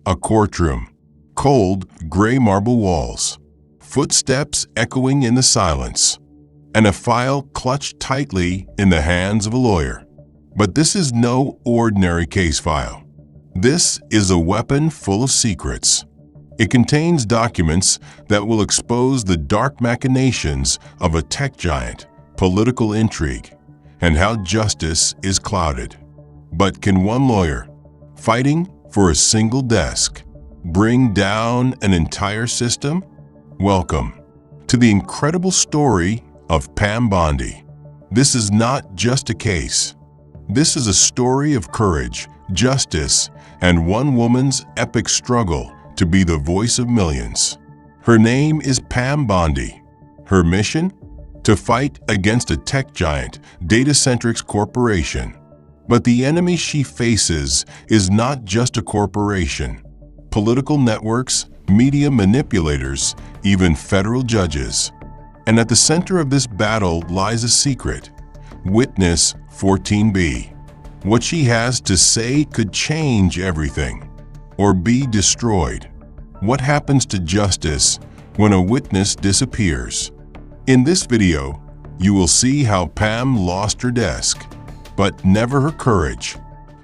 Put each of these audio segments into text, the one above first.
A courtroom. Cold, gray marble walls. Footsteps echoing in the silence. And a file clutched tightly in the hands of a lawyer. But this is no ordinary case file. This is a weapon full of secrets. It contains documents that will expose the dark machinations of a tech giant, political intrigue, and how justice is clouded. But can one lawyer, fighting for a single desk, bring down an entire system? Welcome to the incredible story of Pam Bondi. This is not just a case. This is a story of courage, justice, and one woman's epic struggle to be the voice of millions. Her name is Pam Bondi. Her mission? To fight against a tech giant, DataSentrix Corporation. But the enemy she faces is not just a corporation. Political networks, media manipulators, even federal judges. And at the center of this battle lies a secret. Witness 14B. What she has to say could change everything, or be destroyed. What happens to justice when a witness disappears? In this video, you will see how Pam lost her desk, but never her courage.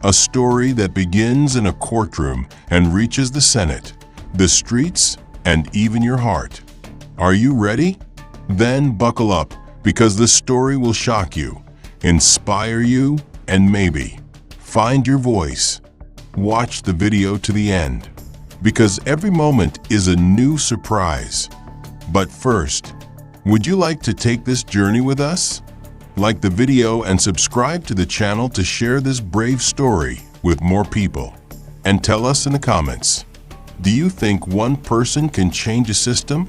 A story that begins in a courtroom and reaches the Senate, the streets, and even your heart. Are you ready? Then buckle up, because the story will shock you, inspire you, and maybe find your voice. Watch the video to the end, because every moment is a new surprise. But first, would you like to take this journey with us? Like the video and subscribe to the channel to share this brave story with more people. And tell us in the comments, do you think one person can change a system?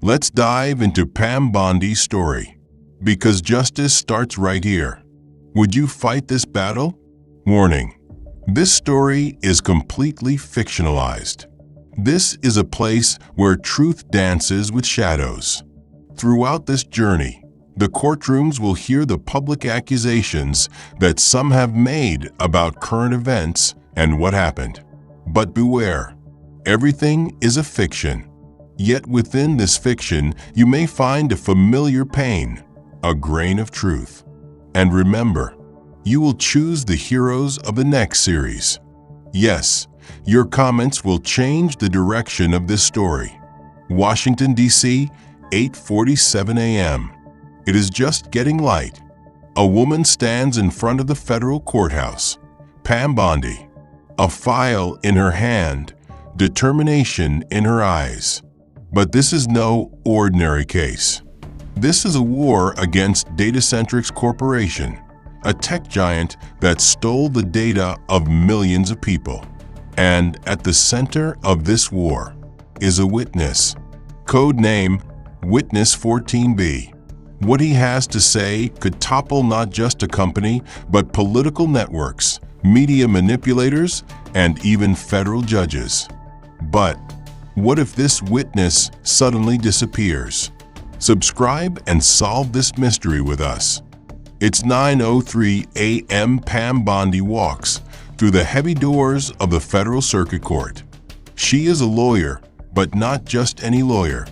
Let's dive into Pam Bondi's story, because justice starts right here. Would you fight this battle? Warning: this story is completely fictionalized. This is a place where truth dances with shadows. Throughout this journey, the courtrooms will hear the public accusations that some have made about current events and what happened. But beware, everything is a fiction. Yet within this fiction, you may find a familiar pain, a grain of truth. And remember, you will choose the heroes of the next series. Yes, your comments will change the direction of this story. Washington, D.C., 8:47 a.m. It is just getting light. A woman stands in front of the federal courthouse. Pam Bondi. A file in her hand, determination in her eyes. But this is no ordinary case. This is a war against DataSentrix Corporation, a tech giant that stole the data of millions of people. And at the center of this war is a witness. Code name Witness 14B. What he has to say could topple not just a company, but political networks, media manipulators, and even federal judges. But what if this witness suddenly disappears? Subscribe and solve this mystery with us. It's 9:03 a.m. Pam Bondi walks through the heavy doors of the Federal Circuit Court. She is a lawyer, but not just any lawyer.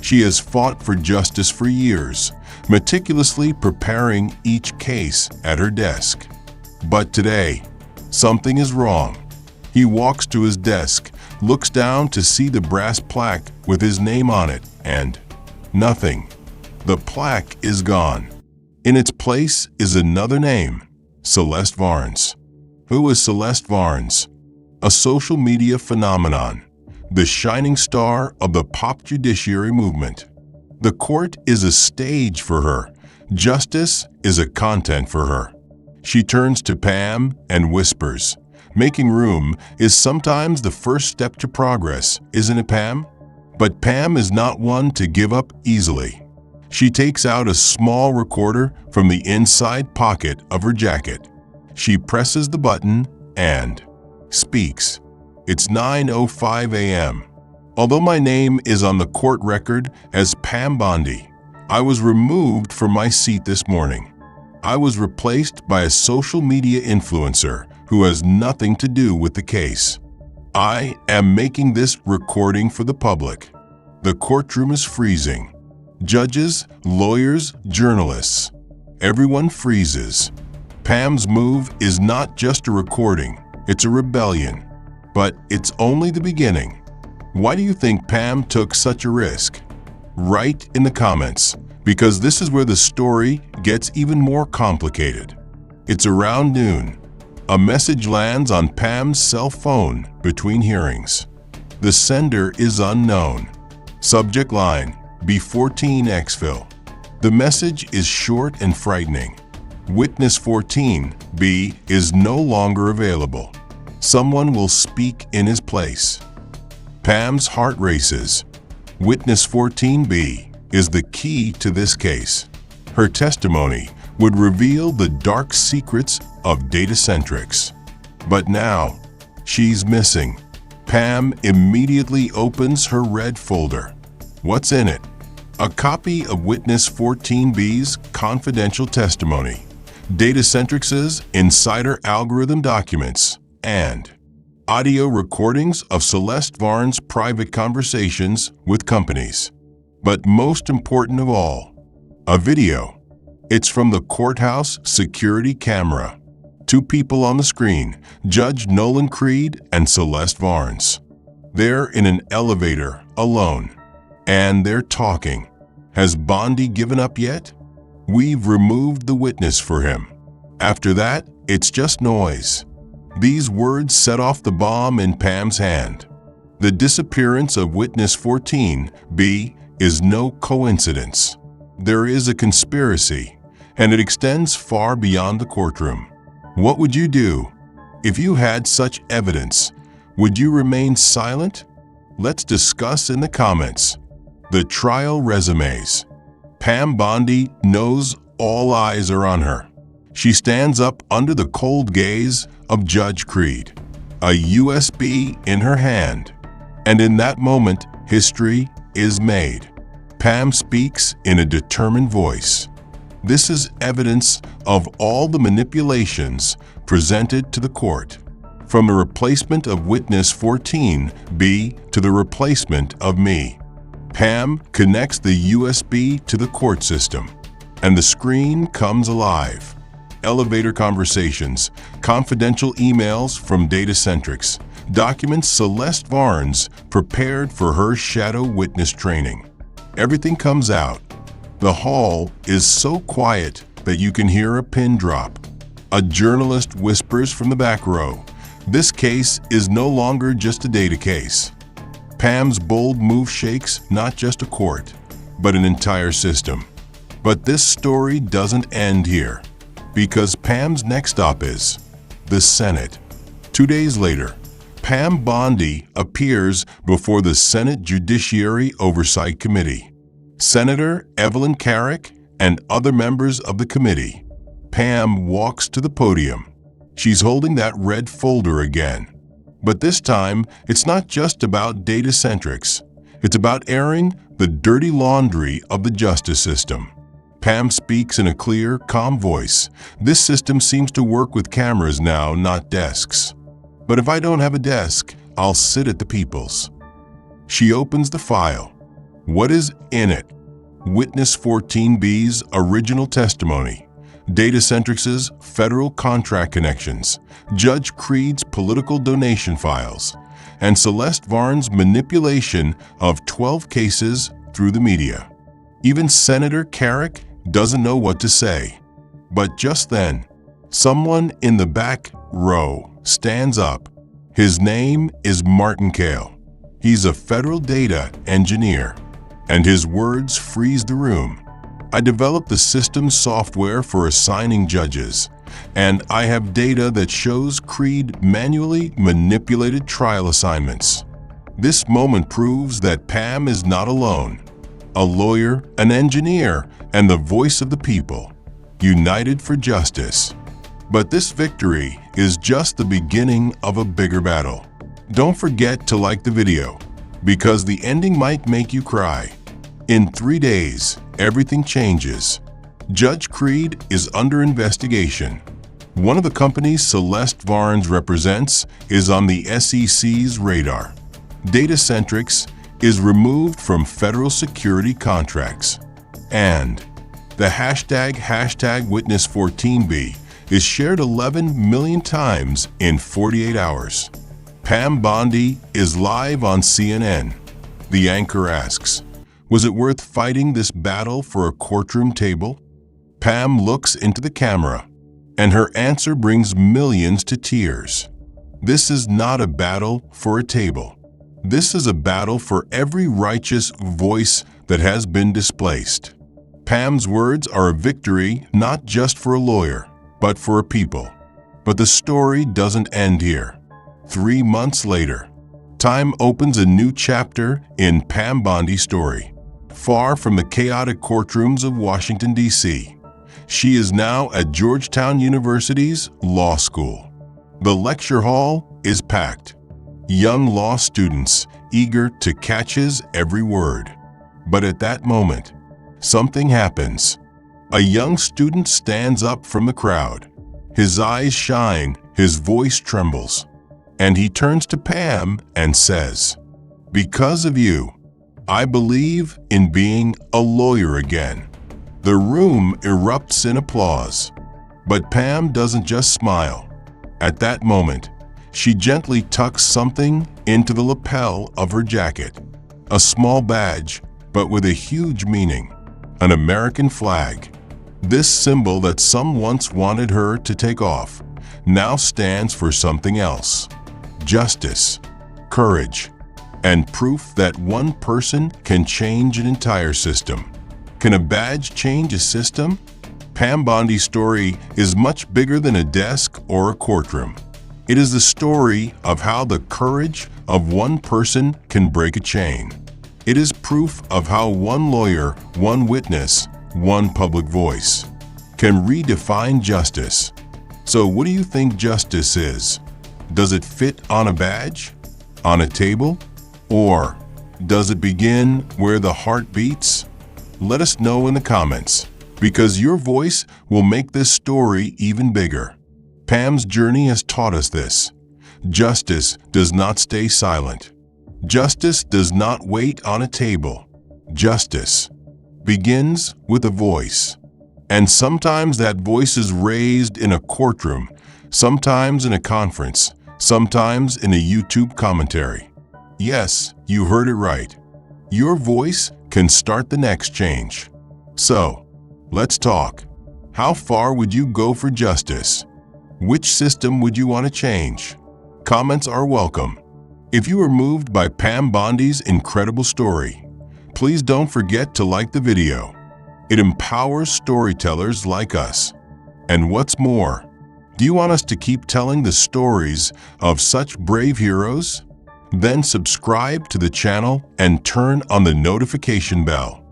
She has fought for justice for years, meticulously preparing each case at her desk. But today, something is wrong. He walks to his desk, looks down to see the brass plaque with his name on it, and nothing. The plaque is gone. In its place is another name, Celeste Varnes. Who is Celeste Varnes? A social media phenomenon, the shining star of the pop judiciary movement. The court is a stage for her. Justice is a content for her. She turns to Pam and whispers. Making room is sometimes the first step to progress, isn't it, Pam? But Pam is not one to give up easily. She takes out a small recorder from the inside pocket of her jacket. She presses the button and speaks. It's 9:05 a.m. Although my name is on the court record as Pam Bondi, I was removed from my seat this morning. I was replaced by a social media influencer who has nothing to do with the case. I am making this recording for the public. The courtroom is freezing. Judges, lawyers, journalists. Everyone freezes. Pam's move is not just a recording, it's a rebellion. But it's only the beginning. Why do you think Pam took such a risk? Write in the comments, because this is where the story gets even more complicated. It's around noon. A message lands on Pam's cell phone between hearings. The sender is unknown. Subject line, B14 exfil. The message is short and frightening. Witness 14, B, is no longer available. Someone will speak in his place. Pam's heart races. Witness 14B is the key to this case. Her testimony would reveal the dark secrets of DataSentrix. But now, she's missing. Pam immediately opens her red folder. What's in it? A copy of Witness 14B's confidential testimony, DataSentrix's insider algorithm documents, and audio recordings of Celeste Varn's private conversations with companies. But most important of all, a video. It's from the courthouse security camera. Two people on the screen, Judge Nolan Creed and Celeste Varns. They're in an elevator, alone. And they're talking. Has Bondi given up yet? We've removed the witness for him. After that, it's just noise. These words set off the bomb in Pam's hand. The disappearance of Witness 14B is no coincidence. There is a conspiracy, and it extends far beyond the courtroom. What would you do? If you had such evidence, would you remain silent? Let's discuss in the comments. The trial resumes. Pam Bondi knows all eyes are on her. She stands up under the cold gaze of Judge Creed, a USB in her hand. And in that moment, history is made. Pam speaks in a determined voice. This is evidence of all the manipulations presented to the court, from the replacement of Witness 14B to the replacement of me. Pam connects the USB to the court system, and the screen comes alive. Elevator conversations, confidential emails from DataSentrix, documents Celeste Varns prepared for her shadow witness training. Everything comes out. The hall is so quiet that you can hear a pin drop. A journalist whispers from the back row, "This case is no longer just a data case." Pam's bold move shakes not just a court, but an entire system. But this story doesn't end here, because Pam's next stop is the Senate. 2 days later, Pam Bondi appears before the Senate Judiciary Oversight Committee. Senator Evelyn Carrick and other members of the committee. Pam walks to the podium. She's holding that red folder again. But this time, it's not just about DataSentrix. It's about airing the dirty laundry of the justice system. Pam speaks in a clear, calm voice. This system seems to work with cameras now, not desks. But if I don't have a desk, I'll sit at the people's. She opens the file. What is in it? Witness 14B's original testimony, DataSentrix's federal contract connections, Judge Creed's political donation files, and Celeste Varn's manipulation of 12 cases through the media. Even Senator Carrick doesn't know what to say. But just then, someone in the back row stands up. His name is Martin Kale. He's a federal data engineer, and his words freeze the room. I developed the system software for assigning judges, and I have data that shows Creed manually manipulated trial assignments. This moment proves that Pam is not alone. A lawyer, an engineer, and the voice of the people, united for justice. But this victory is just the beginning of a bigger battle. Don't forget to like the video, because the ending might make you cry. In 3 days, everything changes. Judge Creed is under investigation. One of the companies Celeste Varnes represents is on the SEC's radar. DataSentrix is removed from federal security contracts. And the hashtag #Witness14B is shared 11 million times in 48 hours. Pam Bondi is live on CNN. The anchor asks, "Was it worth fighting this battle for a courtroom table?" Pam looks into the camera, and her answer brings millions to tears. This is not a battle for a table. This is a battle for every righteous voice that has been displaced. Pam's words are a victory not just for a lawyer, but for a people. But the story doesn't end here. 3 months later, time opens a new chapter in Pam Bondi's story. Far from the chaotic courtrooms of Washington, D.C., she is now at Georgetown University's law school. The lecture hall is packed. Young law students eager to catch his every word. But at that moment, something happens. A young student stands up from the crowd. His eyes shine, his voice trembles, and he turns to Pam and says, "Because of you, I believe in being a lawyer again." The room erupts in applause. But Pam doesn't just smile. At that moment, she gently tucks something into the lapel of her jacket. A small badge, but with a huge meaning. An American flag. This symbol that some once wanted her to take off now stands for something else. Justice, courage, and proof that one person can change an entire system. Can a badge change a system? Pam Bondi's story is much bigger than a desk or a courtroom. It is the story of how the courage of one person can break a chain. It is proof of how one lawyer, one witness, one public voice can redefine justice. So what do you think justice is? Does it fit on a badge? On a table? Or does it begin where the heart beats? Let us know in the comments, because your voice will make this story even bigger. Pam's journey has taught us this. Justice does not stay silent. Justice does not wait on a table. Justice begins with a voice. And sometimes that voice is raised in a courtroom, sometimes in a conference, sometimes in a YouTube commentary. Yes, you heard it right. Your voice can start the next change. So, let's talk. How far would you go for justice? Which system would you want to change? Comments are welcome. If you were moved by Pam Bondi's incredible story, please don't forget to like the video. It empowers storytellers like us. And what's more, do you want us to keep telling the stories of such brave heroes? Then subscribe to the channel and turn on the notification bell.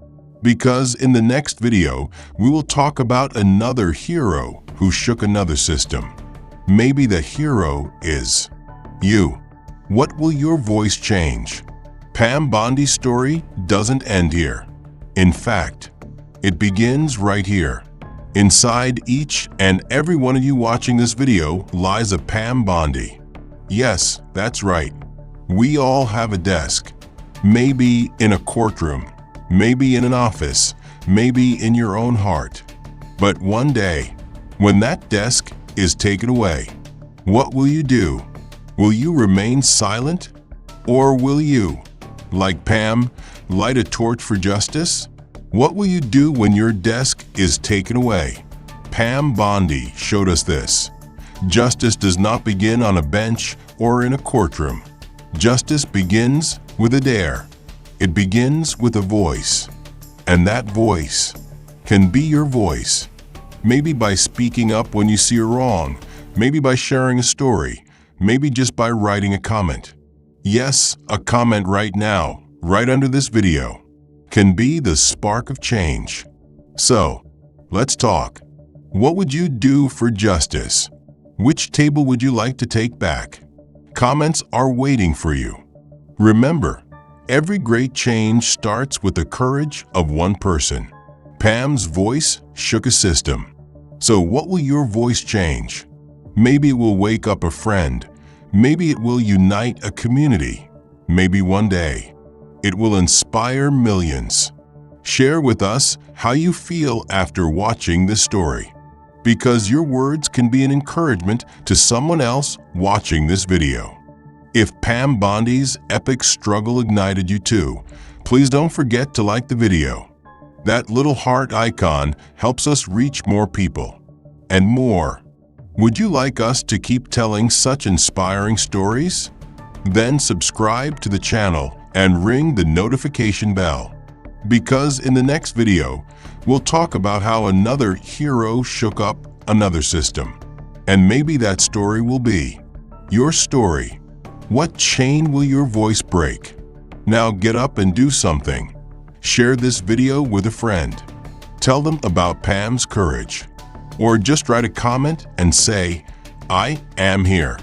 Because in the next video, we will talk about another hero who shook another system. Maybe the hero is you. What will your voice change? Pam Bondi's story doesn't end here. In fact, it begins right here. Inside each and every one of you watching this video lies a Pam Bondi. Yes, that's right. We all have a desk. Maybe in a courtroom, maybe in an office, maybe in your own heart. But one day, when that desk is taken away, what will you do? Will you remain silent? Or will you, like Pam, light a torch for justice? What will you do when your desk is taken away? Pam Bondi showed us this. Justice does not begin on a bench or in a courtroom. Justice begins with a dare. It begins with a voice. And that voice can be your voice. Maybe by speaking up when you see a wrong, maybe by sharing a story, maybe just by writing a comment. Yes, a comment right now, right under this video, can be the spark of change. So, let's talk. What would you do for justice? Which table would you like to take back? Comments are waiting for you. Remember, every great change starts with the courage of one person. Pam's voice shook a system. So what will your voice change? Maybe it will wake up a friend. Maybe it will unite a community. Maybe one day it will inspire millions. Share with us how you feel after watching this story, because your words can be an encouragement to someone else watching this video. If Pam Bondi's epic struggle ignited you too, please don't forget to like the video. That little heart icon helps us reach more people. And more. Would you like us to keep telling such inspiring stories? Then subscribe to the channel and ring the notification bell. Because in the next video, we'll talk about how another hero shook up another system. And maybe that story will be your story. What chain will your voice break? Now get up and do something. Share this video with a friend. Tell them about Pam's courage. Or just write a comment and say, I am here.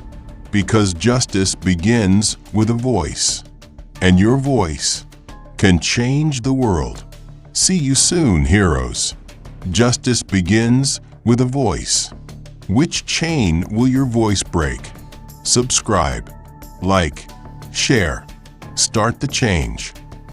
Because justice begins with a voice. And your voice can change the world. See you soon, heroes. Justice begins with a voice. Which chain will your voice break? Subscribe, like, share. Start the change.